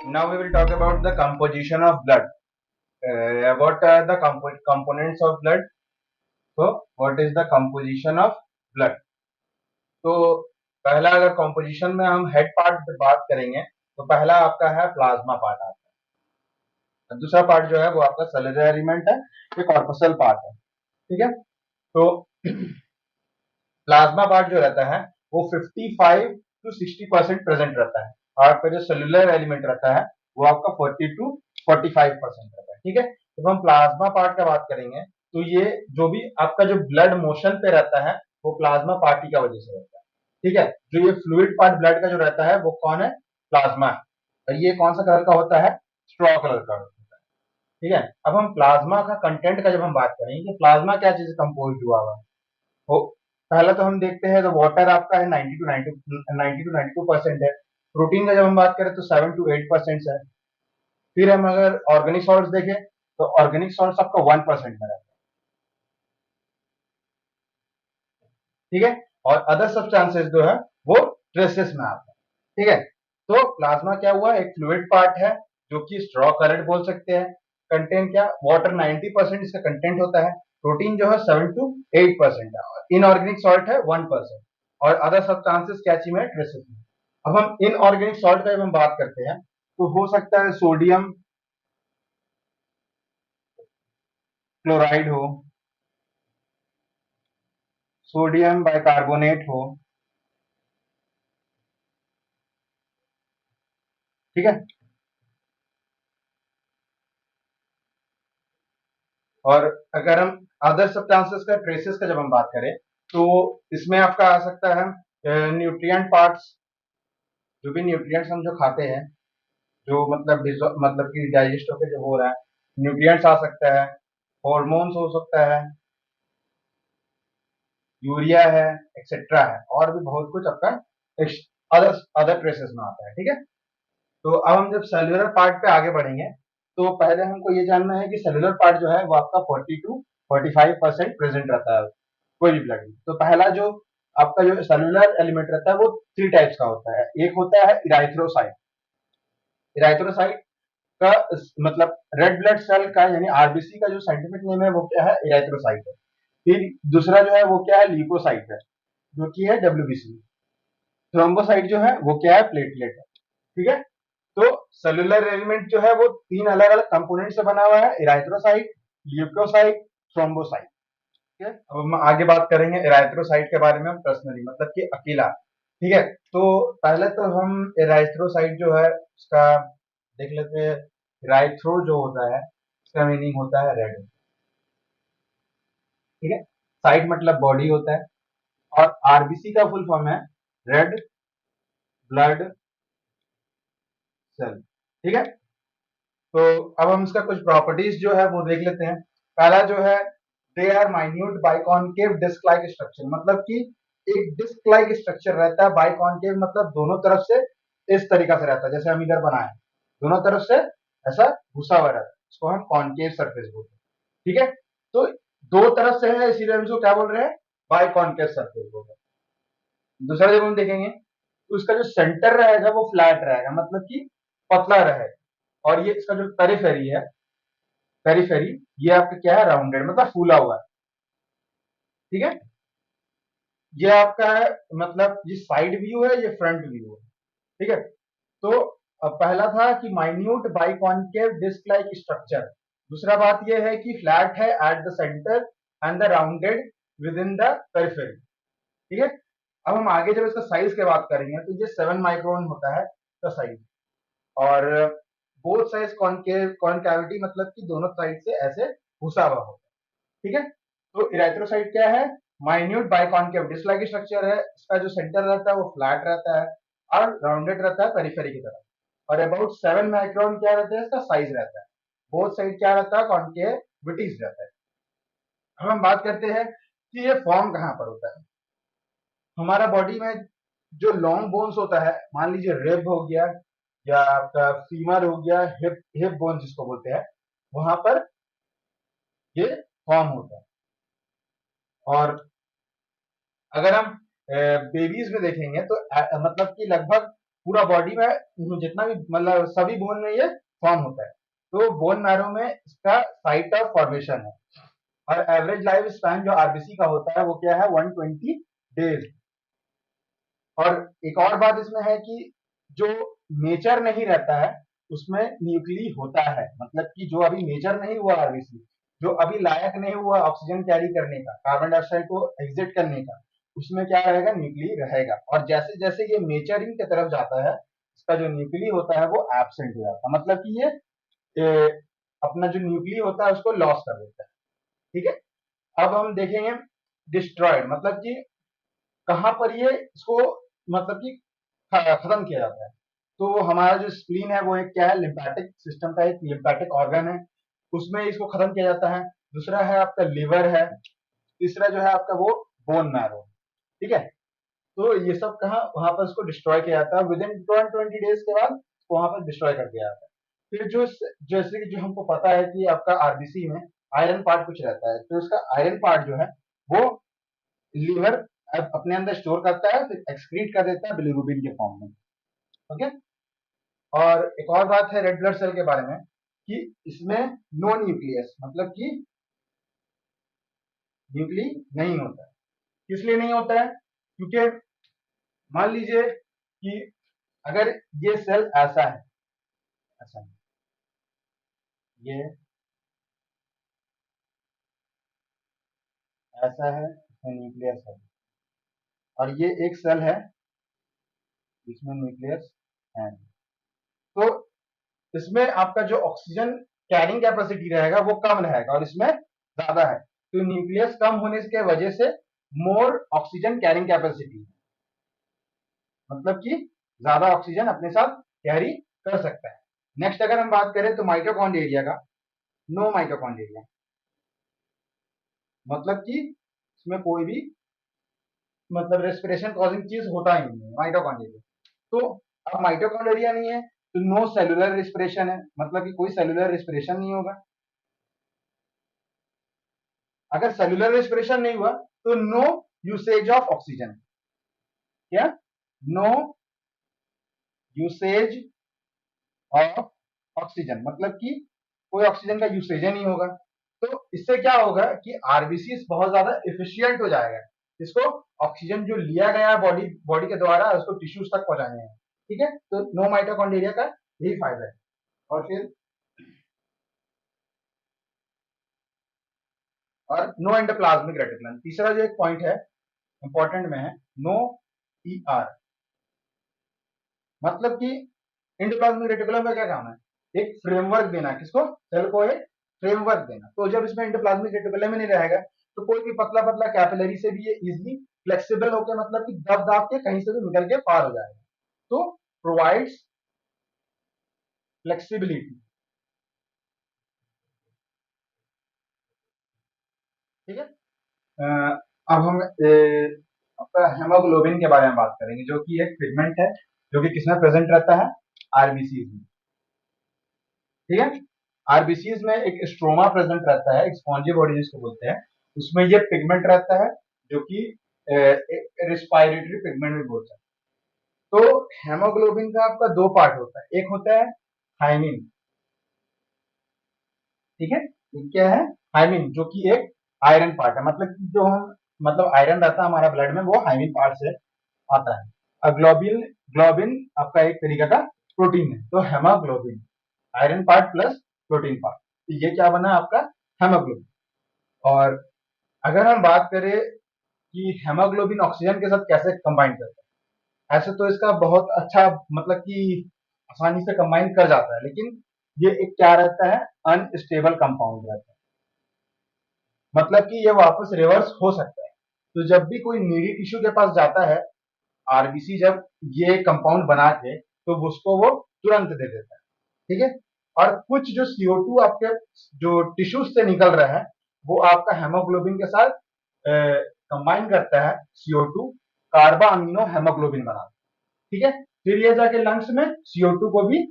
Now we will talk about the composition of blood. What are the components of blood? So, what is the composition of blood? तो पहला अगर composition में हम head part पे बात करेंगे, तो पहला आपका है प्लाज्मा पार्ट आता है। दूसरा पार्ट जो है वो आपका सेलुलर एलिमेंट है, ये कॉर्पसल पार्ट है। ठीक है, तो प्लाज्मा पार्ट जो रहता है वो 55 to 60% प्रेजेंट रहता है, और आपका जो सेलुलर एलिमेंट रहता है वो आपका 40 to 45% रहता है। ठीक है, जब हम प्लाज्मा पार्ट का बात करेंगे तो ये जो भी आपका जो ब्लड मोशन पे रहता है वो प्लाज्मा पार्ट की वजह से रहता है। ठीक है, जो ये फ्लूइड पार्ट ब्लड का जो रहता है वो कौन है? प्लाज्मा है। और ये कौन सा कलर का होता है? स्ट्रॉ कलर का होता है। ठीक है, अब हम प्लाज्मा का कंटेंट का जब हम बात करेंगे, प्लाज्मा क्या चीज कंपोज हुआ हुआ है, वो पहला तो हम देखते हैं तो वाटर आपका है 90 to 92% है। प्रोटीन का जब हम बात करें तो 7 to 8% है। फिर हम अगर ऑर्गेनिक सॉल्ट्स देखें तो ऑर्गेनिक सॉल्ट्स आपका 1% में रहता है। ठीक है, और अदर सब्सटेंसेस जो है वो ट्रेसेस में आता है। ठीक है, तो प्लाज्मा क्या हुआ? एक फ्लूइड पार्ट है जो कि स्ट्रॉ कलर्ड बोल सकते हैं। कंटेंट क्या? वाटर 90% इसका कंटेंट होता है। प्रोटीन जो है 7 to 8% है। इनऑर्गेनिक सॉल्ट है 1%, और अदर सब्सटेंसेस क्या चीज में? ट्रेसेस में। अब हम इनऑर्गेनिक सॉल्ट का जब हम बात करते हैं तो हो सकता है सोडियम क्लोराइड हो, सोडियम बाइकार्बोनेट हो। ठीक है, और अगर हम अदर सब्सटेंसेस का ट्रेसेस का जब हम बात करें तो इसमें आपका आ सकता है न्यूट्रिएंट पार्ट्स, जो भी न्यूट्रिएंट्स हम जो खाते हैं, जो मतलब कि डाइजेस्ट होकर जो हो रहा है, न्यूट्रिएंट्स आ सकता है, हॉर्मोन्स हो सकता है, यूरिया है, एक्सेट्रा है, और भी बहुत कुछ आपका अदर अदर ट्रेसेस में आता है। ठीक है, तो अब हम जब सेलुलर पार्ट पे आगे बढ़ेंगे तो पहले हमको ये जानना है कि सेलुलर पार्ट जो है वो आपका 40 to 45% प्रेजेंट रहता है कोई भी ब्लड में। तो पहला जो आपका जो सेलुलर एलिमेंट रहता है वो थ्री टाइप्स का होता है। एक होता है इराइथ्रोसाइट। इराइथ्रोसाइट का मतलब रेड ब्लड सेल का यानी आरबीसी का जो साइंटिफिक नेम है वो क्या है? इराइथ्रोसाइट है। फिर दूसरा जो है वो क्या है? ल्यूकोसाइट है, जो कि है डब्ल्यूबीसी। थ्रोम्बोसाइट जो है वो क्या है? प्लेटलेट है। ठीक है, तो सेलुलर एलिमेंट जो है वो तीन अलग अलग कंपोनेंट से बना हुआ है: इराइथ्रोसाइट, ल्यूकोसाइट, थ्रोम्बोसाइट। ठीक है, अब हम आगे बात करेंगे इराइथ्रोसाइट के बारे में पर्सनली, मतलब कि अकेला। ठीक है, तो पहले तो हम इराइथ्रोसाइट जो है उसका देख लेते हैं। इराइथ्रो जो होता है उसका मीनिंग होता है रेड। ठीक है, साइट मतलब बॉडी होता है, और आरबीसी का फुल फॉर्म है रेड ब्लड सेल। ठीक है, तो अब हम इसका कुछ प्रॉपर्टीज जो है वो देख लेते हैं। पहला जो है, they are minute biconcave disc like structure, मतलब कि एक डिस्क लाइक स्ट्रक्चर रहता है। बाइकॉन्केव मतलब दोनों तरफ से इस तरीका से रहता है, जैसे हम इधर बनाए दोनों तरफ से ऐसा घुसा हुआ रहता है, इसको हम कॉन्केव सरफेस बोलते हैं। ठीक है, तो दो तरफ से है इसीलिए हम इसको क्या बोल रहे हैं? बाइकॉन्केव सरफेस बोल रहे हैं। दूसरा जब हम देखेंगे तो इसका जो सेंटर रहेगा वो फ्लैट रहेगा, मतलब कि पतला रहेगा, और ये इसका जो पेरिफेरी है, पेरिफेरी, ये आपका क्या है? राउंडेड, मतलब फूला हुआ है। ठीक है, ये आपका है, मतलब ये साइड व्यू है, ये फ्रंट व्यू है। ठीक है, तो पहला था कि minute biconcave disc like structure. दूसरा बात ये है कि फ्लैट है at the centre and the rounded with in the periphery. ठीक है, अब हम आगे जब इसका साइज की बात करेंगे तो ये 7 माइक्रोन होता है इसका साइज, और बोथ साइड कॉनकेव कॉनकैविटी, मतलब कि दोनों साइड से ऐसे घुसा हुआ होता है। ठीक है, तो इरेथ्रोसाइट क्या है? Minute biconcave disc like structure है। इसका जो सेंटर रहता है वो फ्लैट रहता है और राउंडेड रहता है पेरिफेरी की तरफ, और अबाउट 7 माइक्रोन क्या रहता है? इसका साइज रहता है। बोथ साइड क्या रहता है? कॉन्केविटीज रहता है। अब हम बात करते हैं कि ये फॉर्म कहाँ पर होता है। हमारा बॉडी में जो लॉन्ग बोन्स होता है, मान लीजिए रिब हो गया या आपका फीमर हो गया, हिप हिप बोन जिसको बोलते हैं, वहां पर ये फॉर्म होता है। और अगर हम बेबीज में देखेंगे तो मतलब कि लगभग पूरा बॉडी में जितना भी मतलब सभी बोन में ये फॉर्म होता है। तो बोन मैरो में इसका साइट ऑफ फॉर्मेशन है। और एवरेज लाइफ स्पैन जो आरबीसी का होता है वो क्या है, 120 डेज। और एक और बात इसमें है कि जो मेजर नहीं रहता है उसमें न्यूक्ली होता है, मतलब कि जो अभी मेजर नहीं हुआ आरबीसी, जो अभी लायक नहीं हुआ ऑक्सीजन कैरी करने का, कार्बन डाइऑक्साइड को एग्जिट करने का, उसमें क्या रहेगा, न्यूक्ली रहेगा। और जैसे जैसे ये मेजरिंग की तरफ जाता है इसका जो न्यूक्ली होता है वो एब्सेंट हो जाता है, मतलब कि ये अपना जो न्यूक्ली होता है उसको लॉस कर देता है। ठीक है, अब हम देखेंगे डिस्ट्रॉयड, मतलब कि कहां पर ये इसको मतलब कि खत्म किया जाता है। तो हमारा जो स्प्लीन है वो एक क्या है, लिम्फेटिक सिस्टम का एक लिम्फेटिक ऑर्गन है, उसमें इसको खत्म किया जाता है। दूसरा है आपका लिवर है। तीसरा जो है आपका वो बोन मैरो। ठीक है, तो ये सब कहा वहां पर उसको डिस्ट्रॉय किया जाता है, विद इन 20 डेज के बाद वहां पर डिस्ट्रॉय कर दिया जाता है। फिर जो जैसे कि जो हमको पता है कि आपका आरबीसी में आयरन पार्ट कुछ रहता है, तो इसका आयरन पार्ट जो है वो लीवर अपने अंदर स्टोर करता है, फिर एक्सक्रीट कर देता है बिलीरुबिन के फॉर्म में। ओके, और एक और बात है रेड ब्लड सेल के बारे में कि इसमें नो न्यूक्लियस, मतलब कि न्यूक्ली नहीं होता है। किस लिए नहीं होता है, क्योंकि मान लीजिए कि अगर ये सेल ऐसा है, ऐसा है, ये ऐसा है, इसमें न्यूक्लियस है, और ये एक सेल है जिसमें न्यूक्लियस है, तो इसमें आपका जो ऑक्सीजन कैरिंग कैपेसिटी रहेगा वो कम रहेगा और इसमें ज्यादा है। तो न्यूक्लियस कम होने की वजह से मोर ऑक्सीजन कैरिंग कैपेसिटी, मतलब कि ज्यादा ऑक्सीजन अपने साथ कैरी कर सकता है। नेक्स्ट अगर हम बात करें तो माइटोकॉन्ड्रिया का, नो माइटोकॉन्ड्रिया, मतलब कि इसमें कोई भी मतलब रेस्पिरेशन कॉजिंग चीज होता ही नहीं है माइटोकॉन्ड्रिया। तो अब माइटोकॉन्ड्रिया नहीं है तो नो सेलुलर रेस्पिरेशन है, मतलब कि कोई सेलुलर रेस्पिरेशन नहीं होगा। अगर सेलुलर रेस्पिरेशन नहीं हुआ तो नो यूसेज ऑफ ऑक्सीजन, क्या, नो यूसेज ऑफ ऑक्सीजन, मतलब कि कोई ऑक्सीजन का यूसेज ही नहीं होगा। तो इससे क्या होगा कि आरबीसी बहुत ज्यादा इफिशियंट हो जाएगा, इसको ऑक्सीजन जो लिया गया है बॉडी बॉडी के द्वारा उसको टिश्यूज तक पहुंचाने हैं। ठीक है, तो नो माइटोकॉन्ड्रिया का यही फायदा है। और फिर और नो एंडोप्लाज्मिक रेटिकुलम, तीसरा जो एक पॉइंट है इंपॉर्टेंट में है, नो ईआर, मतलब कि एंडोप्लाज्मिक रेटिकुलम का क्या काम है, एक फ्रेमवर्क देना, किसको, सेल को एक फ्रेमवर्क देना। तो जब इसमें एंडोप्लाज्मिक रेटिकुलम में नहीं रहेगा तो कोई भी पतला पतला कैपिलरी से भी ये इजिली फ्लेक्सिबल होकर, मतलब कि दब दाब के कहीं से भी निकल के पार हो जाएगा। तो प्रोवाइड्स फ्लेक्सिबिलिटी। ठीक है, अब हम आपका हेमोग्लोबिन के बारे में बात करेंगे, जो कि एक पिगमेंट है जो कि किसमें प्रेजेंट रहता है, आरबीसी में। ठीक है, आरबीसीज में एक स्ट्रोमा प्रेजेंट रहता है, स्पॉन्जी बॉडी जिसको बोलते हैं, उसमें ये पिगमेंट रहता है जो कि रिस्पायरेटरी पिगमेंट भी बोलते हैं। तो हेमोग्लोबिन का आपका दो पार्ट होता है, एक होता है थायमिन। ठीक है, एक क्या है, थायमिन, जो कि एक आयरन पार्ट है, मतलब कि जो हम मतलब आयरन रहता है हमारा ब्लड में वो थायमिन पार्ट से आता है। और ग्लोबिन, ग्लोबिन आपका एक तरीका का प्रोटीन है। तो haemoglobin iron part plus protein part, तो ये क्या बना आपका, हेमोग्लोबिन। और अगर हम बात करें कि हेमोग्लोबिन ऑक्सीजन के साथ कैसे कंबाइन करता है, ऐसे तो इसका बहुत अच्छा मतलब कि आसानी से कंबाइन कर जाता है, लेकिन ये एक क्या रहता है, अनस्टेबल कंपाउंड रहता है, मतलब कि ये वापस रिवर्स हो सकता है। तो जब भी कोई नीडी टिश्यू के पास जाता है आरबीसी, जब ये कंपाउंड बना के तो उसको वो तुरंत दे देता है। ठीक है, और कुछ जो CO2 आपके जो टिश्यूज से निकल रहा है वो आपका हेमोग्लोबिन के साथ कंबाइन करता है, CO2 कार्बा अमीनो हेमोग्लोबिन बनाता है। ठीक है, फिर ये जाके लंग्स में CO2 को भी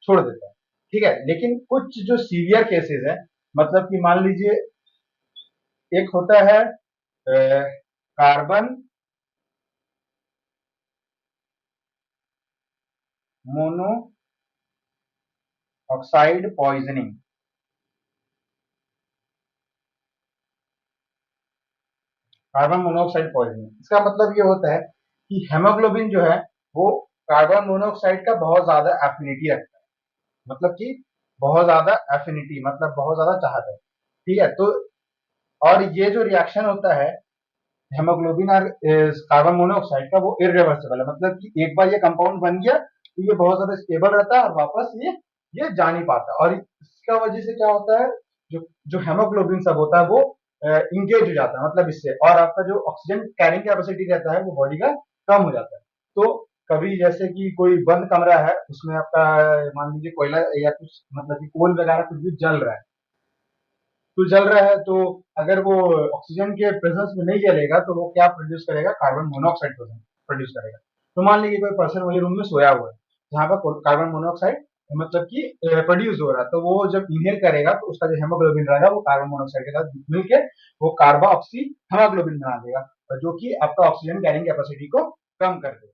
छोड़ देता है। ठीक है, लेकिन कुछ जो सीवियर केसेस है, मतलब कि मान लीजिए एक होता है carbon monoxide poisoning. Carbon monoxide poisoning, इसका मतलब ये होता है कि हेमोग्लोबिन जो है वो कार्बन मोनोऑक्साइड का बहुत ज्यादा एफिनिटी रखता है, मतलब कि बहुत ज्यादा एफिनिटी मतलब बहुत ज्यादा चाहता है, ठीक है। तो और ये जो रिएक्शन होता है हेमोग्लोबिन और कार्बन मोनोऑक्साइड का, वो इरिवर्सिबल है, मतलब कि एक बार ये कंपाउंड बन गया तो ये बहुत ज्यादा स्टेबल रहता है और वापस ये जा नहीं पाता। और इसका वजह से क्या होता है, जो जो हेमोग्लोबिन सब होता है वो इंगेज हो जाता है, मतलब इससे, और आपका जो ऑक्सीजन कैरिंग कैपेसिटी रहता है वो बॉडी का कम हो जाता है। तो कभी जैसे कि कोई बंद कमरा है, उसमें आपका मान लीजिए कोयला या कुछ मतलब कि कोल वगैरह कुछ भी जल रहा है, तो जल रहा है, तो अगर वो ऑक्सीजन के प्रेजेंस में नहीं जलेगा तो वो क्या प्रोड्यूस करेगा, कार्बन मोनोऑक्साइड प्रोड्यूस करेगा। तो मान लीजिए कोई पर्सन वही रूम में सोया हुआ है जहाँ पर कार्बन मोनोऑक्साइड मतलब कि प्रोड्यूस हो रहा है, तो वो जब इनहेल करेगा तो उसका जो हेमोग्लोबिन रहेगा वो कार्बन मोनोऑक्साइड के साथ मिलकर वो कार्बा ऑक्सी हेमोग्लोबिन बना देगा, जो कि आपका ऑक्सीजन कैरिंग कैपेसिटी को कम कर देगा।